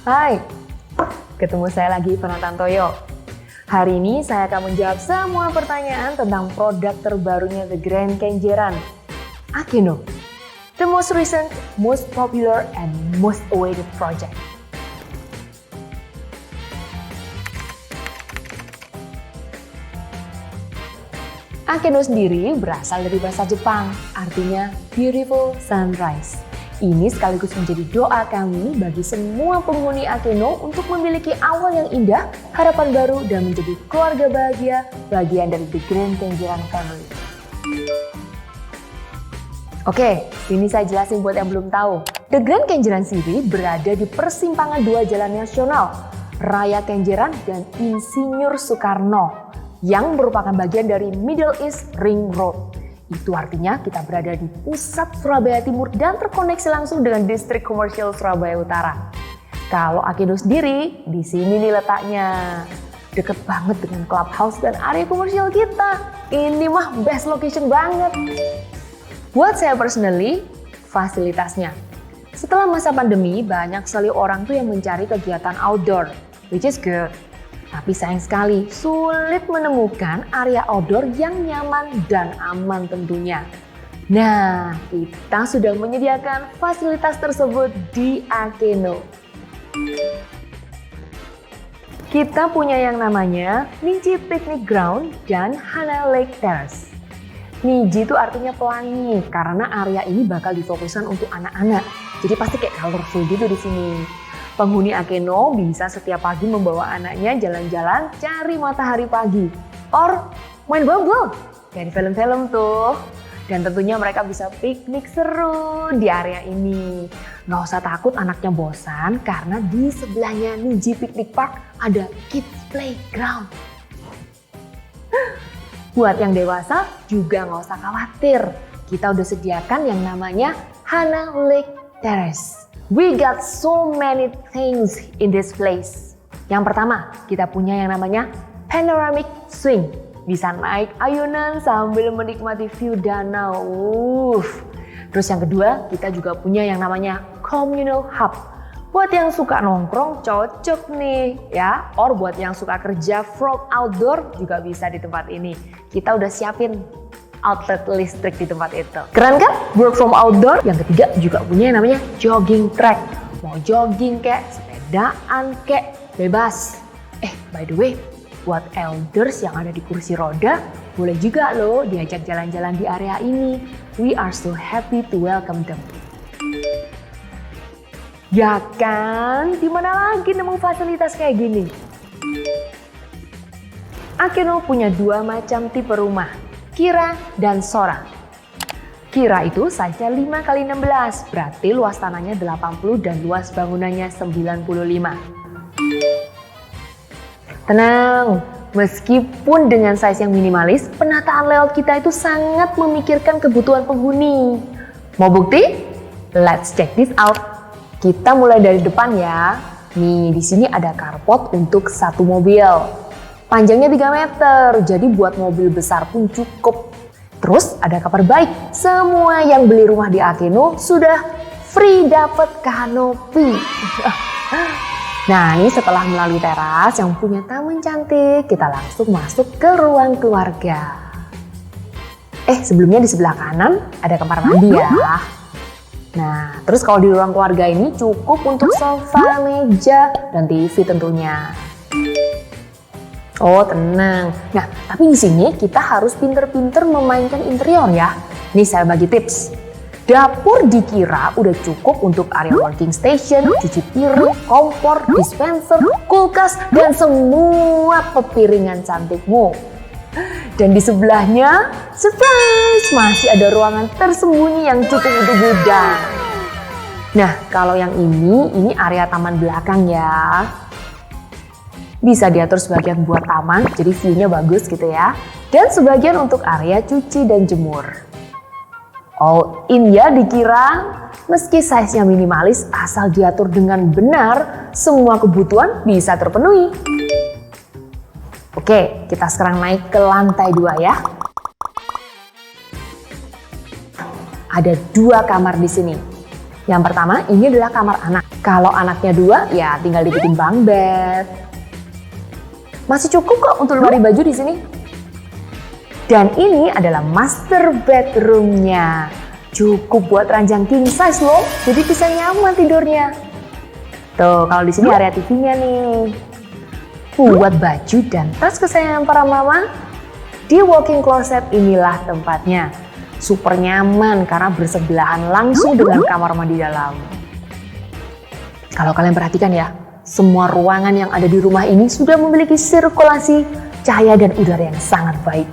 Hai, ketemu saya lagi Fernanda Tantoyo. Hari ini saya akan menjawab semua pertanyaan tentang produk terbarunya The Grand Kenjeran, Akeno, the most recent, most popular, and most awaited project. Akeno sendiri berasal dari bahasa Jepang, artinya beautiful sunrise. Ini sekaligus menjadi doa kami bagi semua penghuni Akeno untuk memiliki awal yang indah, harapan baru, dan menjadi keluarga bahagia, bagian dari The Grand Kenjeran Family. Oke, ini saya jelasin buat yang belum tahu. The Grand Kenjeran sendiri berada di persimpangan dua jalan nasional, Raya Kenjeran dan Insinyur Soekarno, yang merupakan bagian dari Middle East Ring Road. Itu artinya kita berada di pusat Surabaya Timur dan terkoneksi langsung dengan distrik komersial Surabaya Utara. Kalau Akeno sendiri, di sini nih letaknya. Deket banget dengan clubhouse dan area komersial kita. Ini mah best location banget. Buat saya personally, fasilitasnya. Setelah masa pandemi, banyak sekali orang tuh yang mencari kegiatan outdoor, which is good. Tapi sayang sekali, sulit menemukan area outdoor yang nyaman dan aman tentunya. Nah, kita sudah menyediakan fasilitas tersebut di Akeno. Kita punya yang namanya Niji Picnic Ground dan Hana Lake Terrace. Niji itu artinya pelangi, karena area ini bakal difokuskan untuk anak-anak. Jadi pasti kayak colorful gitu di sini. Penghuni Akeno bisa setiap pagi membawa anaknya jalan-jalan cari matahari pagi. Or main bubble, kayak di film-film tuh. Dan tentunya mereka bisa piknik seru di area ini. Nggak usah takut anaknya bosan karena di sebelahnya Niji Picnic Park ada Kids Playground. Buat yang dewasa juga nggak usah khawatir. Kita udah sediakan yang namanya Hana Lake Terrace. We got so many things in this place. Yang pertama, kita punya yang namanya panoramic swing. Bisa naik ayunan sambil menikmati view danau. Terus yang kedua, kita juga punya yang namanya communal hub. Buat yang suka nongkrong cocok nih ya. Or buat yang suka kerja from outdoor juga bisa di tempat ini. Kita udah siapin outlet listrik di tempat itu. Keren kan? Work from outdoor. Yang ketiga juga punya yang namanya jogging track. Mau jogging kek, sepedaan kek, bebas. By the way, buat elders yang ada di kursi roda, boleh juga loh diajak jalan-jalan di area ini. We are so happy to welcome them. Ya kan? Dimana lagi nemu fasilitas kayak gini? Akeno punya dua macam tipe rumah, Kira dan Sora. Kira itu saja 5x16, berarti luas tanahnya 80 dan luas bangunannya 95. Tenang, meskipun dengan size yang minimalis, penataan layout kita itu sangat memikirkan kebutuhan penghuni. Mau bukti? Let's check this out. Kita mulai dari depan ya. Nih, di sini ada carport untuk satu mobil. Panjangnya 3 meter, jadi buat mobil besar pun cukup. Terus ada kabar baik, semua yang beli rumah di Akeno sudah free dapat kanopi. Nah, ini setelah melalui teras yang punya taman cantik, kita langsung masuk ke ruang keluarga. Sebelumnya di sebelah kanan ada kamar mandi ya. Nah, terus kalau di ruang keluarga ini cukup untuk sofa, meja, dan TV tentunya. Oh tenang. Nah, tapi di sini kita harus pinter-pinter memainkan interior ya. Nih saya bagi tips. Dapur dikira udah cukup untuk area working station, cuci piring, kompor, dispenser, kulkas, dan semua pepiringan cantikmu. Dan di sebelahnya, surprise, masih ada ruangan tersembunyi yang cukup untuk gudang. Nah, kalau yang ini area taman belakang ya. Bisa diatur sebagian buat taman, jadi view-nya bagus gitu ya. Dan sebagian untuk area cuci dan jemur. All in ya dikira, meski size-nya minimalis, asal diatur dengan benar, semua kebutuhan bisa terpenuhi. Oke, kita sekarang naik ke lantai 2 ya. Ada 2 kamar di sini. Yang pertama, ini adalah kamar anak. Kalau anaknya 2, ya tinggal dibikin bunk bed. Masih cukup kok untuk lemari baju di sini. Dan ini adalah master bedroomnya. Cukup buat ranjang king size loh, jadi bisa nyaman tidurnya. Tuh, kalau di sini area TV-nya nih. Buat baju dan tas kesayangan para mama. Di walk-in closet inilah tempatnya. Super nyaman karena bersebelahan langsung dengan kamar mandi dalam. Kalau kalian perhatikan ya, semua ruangan yang ada di rumah ini sudah memiliki sirkulasi cahaya dan udara yang sangat baik.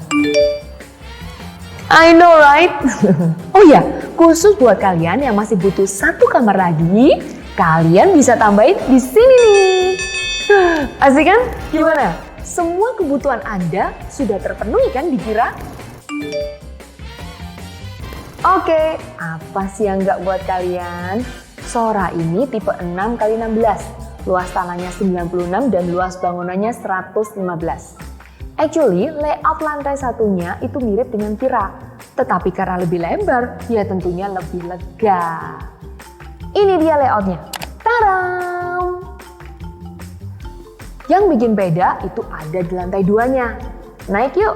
I know right? Oh ya, khusus buat kalian yang masih butuh 1 kamar lagi, kalian bisa tambahin di sini nih. Asik kan? Gimana? Semua kebutuhan Anda sudah terpenuhi kan dikira? Oke, apa sih yang nggak buat kalian? Sora ini tipe 6x16, luas tanahnya 96 dan luas bangunannya 115. Actually, layout lantai satunya itu mirip dengan Vira, tetapi karena lebih lebar, ya tentunya lebih lega. Ini dia layoutnya. Tadam! Yang bikin beda itu ada di lantai 2-nya. Naik yuk!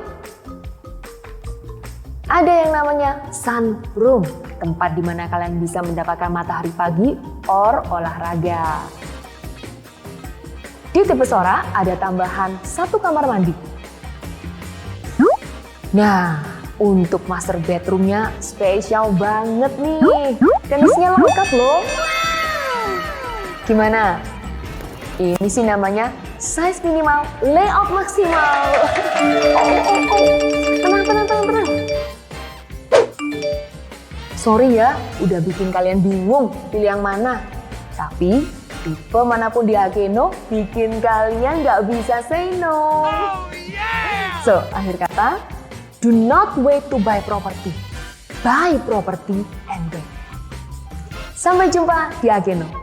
Ada yang namanya sunroom, tempat di mana kalian bisa mendapatkan matahari pagi or olahraga. Di tipe Sora ada tambahan 1 kamar mandi. Nah, untuk master bedroomnya spesial banget nih. Dan isinya lengkap loh. Gimana? Ini sih namanya size minimal, layout maksimal. Tenang. Sorry ya, udah bikin kalian bingung pilih yang mana. Tapi, tipe manapun di Akeno bikin kalian nggak bisa say no. So, akhir kata, do not wait to buy property. Buy property and wait. Sampai jumpa di Akeno.